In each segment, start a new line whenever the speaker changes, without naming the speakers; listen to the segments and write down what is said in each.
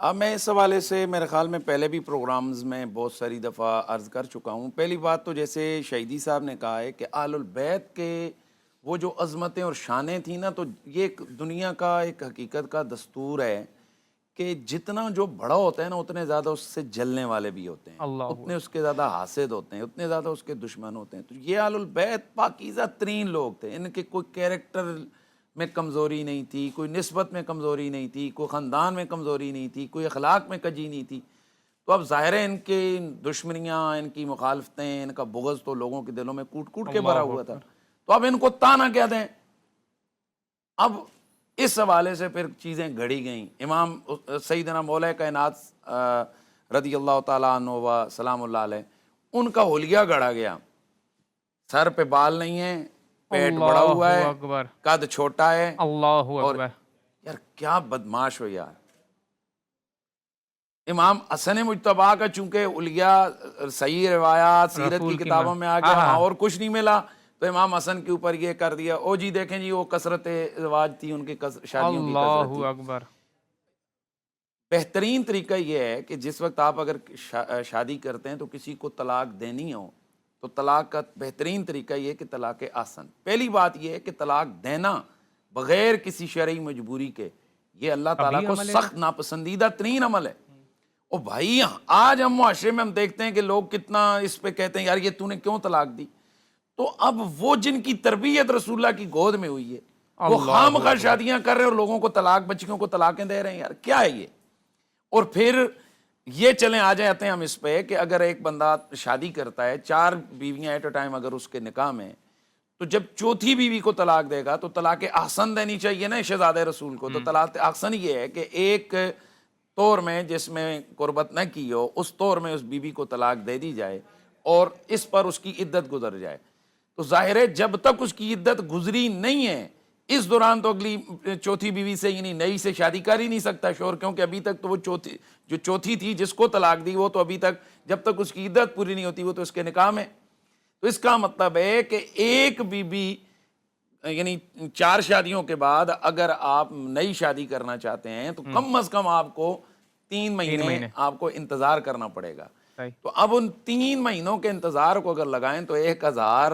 اب میں اس حوالے سے میرے خیال میں پہلے بھی پروگرامز میں بہت ساری دفعہ عرض کر چکا ہوں۔ پہلی بات تو جیسے شہیدی صاحب نے کہا ہے کہ آل البیت کے وہ جو عظمتیں اور شانیں تھیں نا، تو یہ ایک دنیا کا ایک حقیقت کا دستور ہے کہ جتنا جو بڑا ہوتا ہے نا، اتنے زیادہ اس سے جلنے والے بھی ہوتے ہیں،
اللہ
اتنے اس کے زیادہ حاسد ہوتے ہیں، اتنے زیادہ اس کے دشمن ہوتے ہیں۔ تو یہ آل البیت پاکیزہ ترین لوگ تھے، ان کے کوئی کیریکٹر میں کمزوری نہیں تھی، کوئی نسبت میں کمزوری نہیں تھی، کوئی خاندان میں کمزوری نہیں تھی، کوئی اخلاق میں کجی نہیں تھی۔ تو اب ظاہر ہے ان کی دشمنیاں، ان کی مخالفتیں، ان کا بغض تو لوگوں کے دلوں میں کوٹ کوٹ کے بھرا
اللہ
ہوا تھا۔
اکبر۔
تو اب ان کو تانا کیا دیں؟ اب اس حوالے سے پھر چیزیں گھڑی گئیں۔ امام سیدنا مولا کائنات رضی اللہ تعالیٰ عنہ و سلام اللہ علیہ، ان کا حلیہ گڑھا گیا۔ سر پہ بال نہیں ہے، پیٹ بڑا
اللہ
ہوا ہے،
اکبر۔
قد چھوٹا ہے،
اللہ
اور
اکبر۔
یار کیا بدماش ہو یار۔ امام حسن مجتبیٰ کا چونکہ حلیہ صحیح روایات سیرت کی
رسول کی
کتابوں میں آ
ہاں
گیا، وہاں
ہاں۔
اور کچھ نہیں ملا، تو امام حسن کے اوپر یہ کر دیا، او جی دیکھیں جی وہ کثرت زواج تھی، ان کی شادیوں کی کثرت
اللہ
تھی۔
اکبر۔
بہترین طریقہ یہ ہے کہ جس وقت آپ اگر شادی کرتے ہیں تو کسی کو طلاق دینی ہو، تو طلاق کا بہترین طریقہ یہ ہے کہ طلاق آسن۔ پہلی بات یہ ہے کہ طلاق دینا بغیر کسی شرعی مجبوری کے، یہ اللہ تعالیٰ
ابھی
کو
عمل ہے
سخت ناپسندیدہ ترین عمل ہے۔ او بھائی، آج ہم معاشرے میں ہم دیکھتے ہیں کہ لوگ کتنا اس پہ کہتے ہیں یار یہ تو نے کیوں طلاق دی؟ تو اب وہ جن کی تربیت رسول اللہ کی گود میں ہوئی ہے، وہ
اللہ
خواہ
اکبر۔
شادیاں کر رہے ہیں اور لوگوں کو طلاق، بچیوں کو طلاقیں دے رہے ہیں، یار کیا ہے یہ؟ اور پھر یہ چلیں آ جاتے ہیں ہم اس پہ کہ اگر ایک بندہ شادی کرتا ہے، 4 بیویاں ایٹ اے ٹائم اگر اس کے نکاح میں، تو جب چوتھی بیوی کو طلاق دے گا تو طلاق احسن دینی چاہیے نا شہزادہ رسول کو۔ تو طلاق احسن یہ ہے کہ ایک طور میں جس میں قربت نہ کی ہو، اس طور میں اس بیوی کو طلاق دے دی جائے اور اس پر اس کی عدت گزر جائے۔ تو ظاہر ہے جب تک اس کی عدت گزری نہیں ہے، اس دوران تو اگلی چوتھی بیوی سے یعنی نئی سے شادی کر ہی نہیں سکتا شوہر، کیونکہ ابھی تک تو وہ چوتھی تھی جس کو طلاق دی، وہ تو ابھی تک جب تک اس کی عدت پوری نہیں ہوتی وہ تو اس کے نکاح میں۔ تو اس کا مطلب ہے کہ ایک بیوی یعنی 4 شادیوں کے بعد اگر آپ نئی شادی کرنا چاہتے ہیں تو کم از کم آپ کو 3
3
مہینے
مہینے
آپ کو انتظار کرنا پڑے گا۔
صحیح۔
تو اب ان 3 مہینوں کے انتظار کو اگر لگائیں تو 1000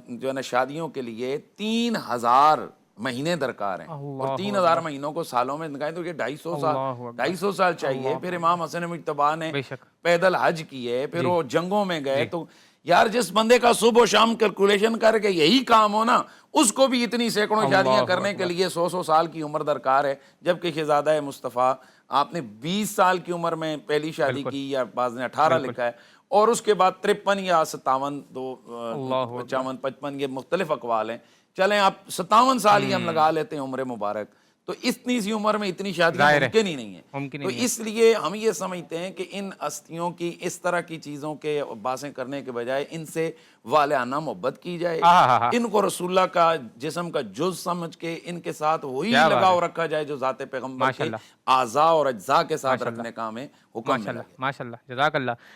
جو ہے نا شادیوں کے لیے 3000 مہینے درکار ہیں، اور
اللہ
3000
اکبر۔
مہینوں کو سالوں میں نکالیں تو یہ 250 سال،
اللہ اکبر۔
250 سال چاہیے۔
اللہ
پھر
اکبر۔
امام حسن مجتبیٰ نے
بے شک۔
پیدل حج کیے، پھر
جی
وہ جنگوں میں گئے۔
جی۔
تو یار جس بندے کا صبح و شام کیلکولیشن کر کے یہی کام ہو نا، اس کو بھی اتنی سینکڑوں شادیاں
اللہ
کرنے کے
اکبر۔
لیے 100 سال کی عمر درکار ہے، جبکہ شہزادہ مصطفیٰ آپ نے 20 سال کی عمر میں پہلی شادی
بالکل
کی، یا بعض نے 18
بالکل۔
لکھا ہے، اور اس کے بعد 53 یا 57
اللہ اکبر۔
55 55 یہ مختلف اقوال ہیں۔ چلیں آپ 57 سال ہی ہم لگا لیتے ہیں عمر مبارک، تو اتنی سی عمر میں اتنی شادیاں
ظاہر ہے
ممکن ہی نہیں ہیں۔
ممکن ہی
تو
نہیں ہے۔
اس لیے ہم یہ سمجھتے ہیں کہ ان ہستیوں کی اس طرح کی چیزوں کے باتیں کرنے کے بجائے ان سے والہانہ محبت کی جائے،
ہاں ہاں ہاں۔
ان کو رسول اللہ کا جسم کا جز سمجھ کے ان کے ساتھ وہی
کیا بات ہے۔
لگاؤ رکھا جائے جو ذات پیغمبر
ماشاء
کے
اللہ
اعضاء اور اجزاء کے ساتھ
ماشاء اللہ
رکھنے کا ہمیں حکم
ماشاء
ملا
اللہ
گیا۔
ماشاء اللہ، جزاک اللہ۔